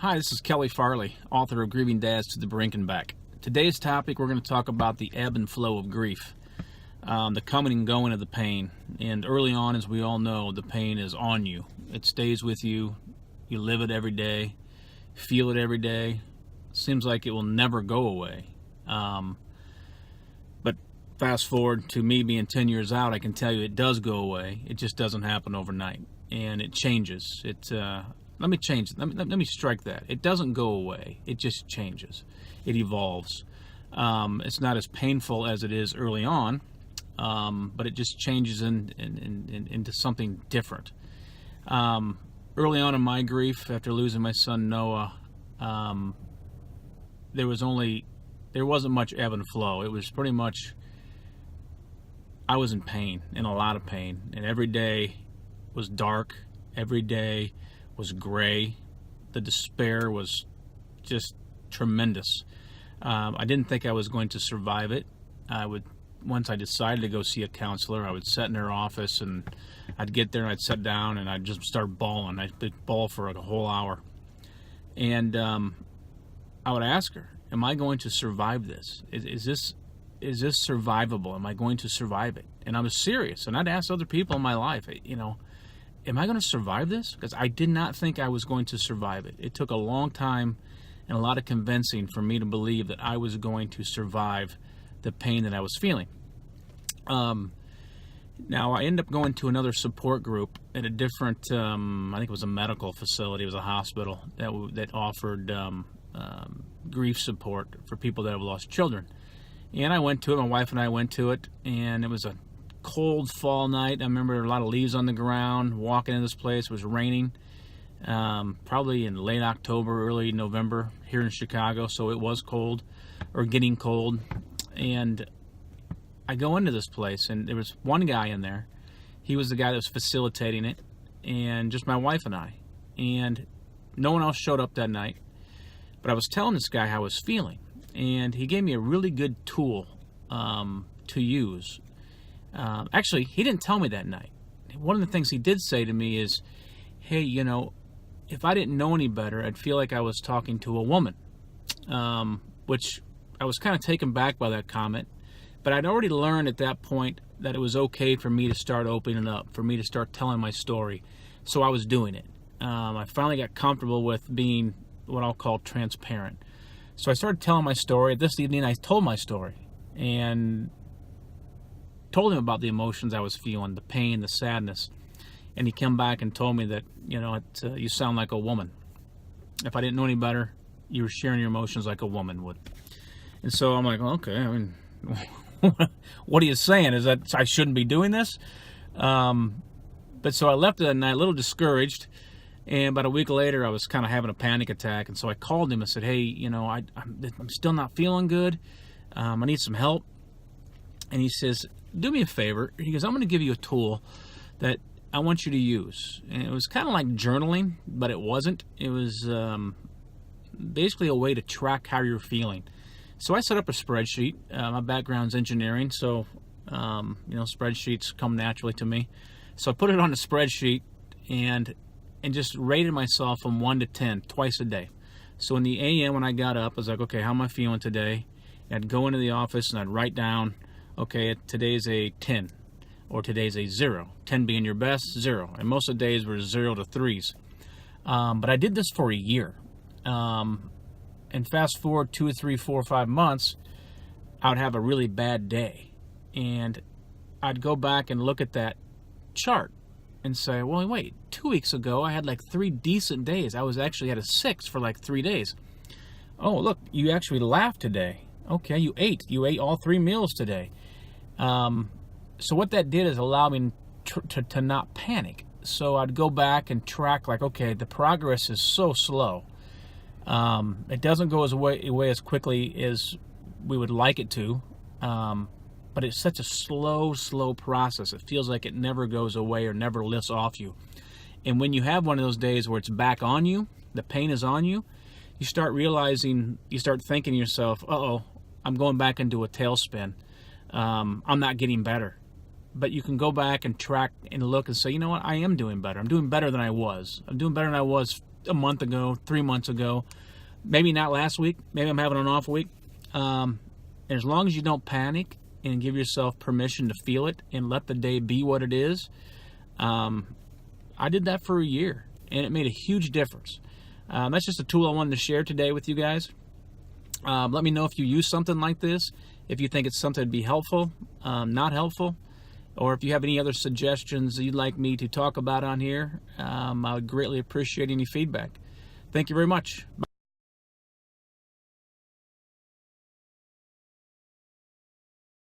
Hi, this is Kelly Farley, author of Grieving Dads to the Brink and Back. Today's topic, we're going to talk about the ebb and flow of grief, the coming and going of the pain. And early on, as we all know, the pain is on you. It stays with you. You live it every day, feel it every day. Seems like it will never go away. But fast forward to me being 10 years out, I can tell you it does go away. It just doesn't happen overnight. And it changes. Let me change it. Let me strike that. It doesn't go away. It just changes. It evolves. It's not as painful as it is early on, but it just changes into something different. Early on in my grief, after losing my son Noah, there wasn't much ebb and flow. It was pretty much, I was in pain, in a lot of pain, and every day was dark. Every day was gray. The despair was just tremendous. I didn't think I was going to survive it. Once I decided to go see a counselor, I would sit in her office and I'd get there and I'd sit down and I'd just start bawling. I'd bawl for like a whole hour. And I would ask her, am I going to survive this? Is this survivable? Am I going to survive it? And I was serious. And I'd ask other people in my life, am I going to survive this? Because I did not think I was going to survive it. It took a long time and a lot of convincing for me to believe that I was going to survive the pain that I was feeling. Now, I ended up going to another support group at a different, I think it was a medical facility, it was a hospital that offered grief support for people that have lost children. And I went to it, my wife and I went to it, and it was a cold fall night. I remember a lot of leaves on the ground. Walking in this place, it was raining, probably in late October, early November here in Chicago, so it was cold, or getting cold. And I go into this place, and there was one guy in there. He was the guy that was facilitating it, and just my wife and I. And no one else showed up that night. But I was telling this guy how I was feeling, and he gave me a really good tool to use. Actually, he didn't tell me that night. One of the things he did say to me is, hey, if I didn't know any better, I'd feel like I was talking to a woman, which I was kind of taken back by that comment. But I'd already learned at that point that it was okay for me to start opening up, for me to start telling my story. So I was doing it. I finally got comfortable with being what I'll call transparent. So I started telling my story. This evening I told my story and told him about the emotions I was feeling, the pain, the sadness. And he came back and told me that, you sound like a woman. If I didn't know any better, you were sharing your emotions like a woman would. And so I'm like, well, okay, I mean, what are you saying? Is that I shouldn't be doing this? But so I left it that night a little discouraged. And about a week later, I was kind of having a panic attack. And so I called him and said, hey, I'm still not feeling good. I need some help. And he says, do me a favor. He goes, I'm going to give you a tool that I want you to use. And it was kind of like journaling, but it wasn't. It was basically a way to track how you're feeling. So I set up a spreadsheet. My background's engineering, so spreadsheets come naturally to me. So I put it on a spreadsheet and just rated myself from 1 to 10 twice a day. So in the AM when I got up, I was like, okay, how am I feeling today? And I'd go into the office and I'd write down, okay, today's a 10, or today's a 0. 10 being your best, 0. And most of the days were 0 to 3s. But I did this for a year. And fast forward 2 or 3, 4 or 5 months, I would have a really bad day. And I'd go back and look at that chart and say, well, wait, 2 weeks ago I had like 3 decent days. I was actually at a 6 for like 3 days. Oh, look, you actually laughed today. Okay, you ate all 3 meals today. So what that did is allow me to not panic. So I'd go back and track like, okay, the progress is so slow. It doesn't go away as quickly as we would like it to, but it's such a slow process. It feels like it never goes away or never lifts off you. And when you have one of those days where it's back on you, the pain is on you, you start thinking to yourself, uh-oh, I'm going back into a tailspin. I'm not getting better. But you can go back and track and look and say, you know what, I am doing better. I'm doing better than I was. I'm doing better than I was a month ago, 3 months ago, maybe not last week, maybe I'm having an off week. As long as you don't panic and give yourself permission to feel it and let the day be what it is, I did that for a year, and it made a huge difference. That's just a tool I wanted to share today with you guys. Let me know if you use something like this, if you think it's something that'd be helpful, not helpful, or if you have any other suggestions that you'd like me to talk about on here. I would greatly appreciate any feedback. Thank you very much. Bye.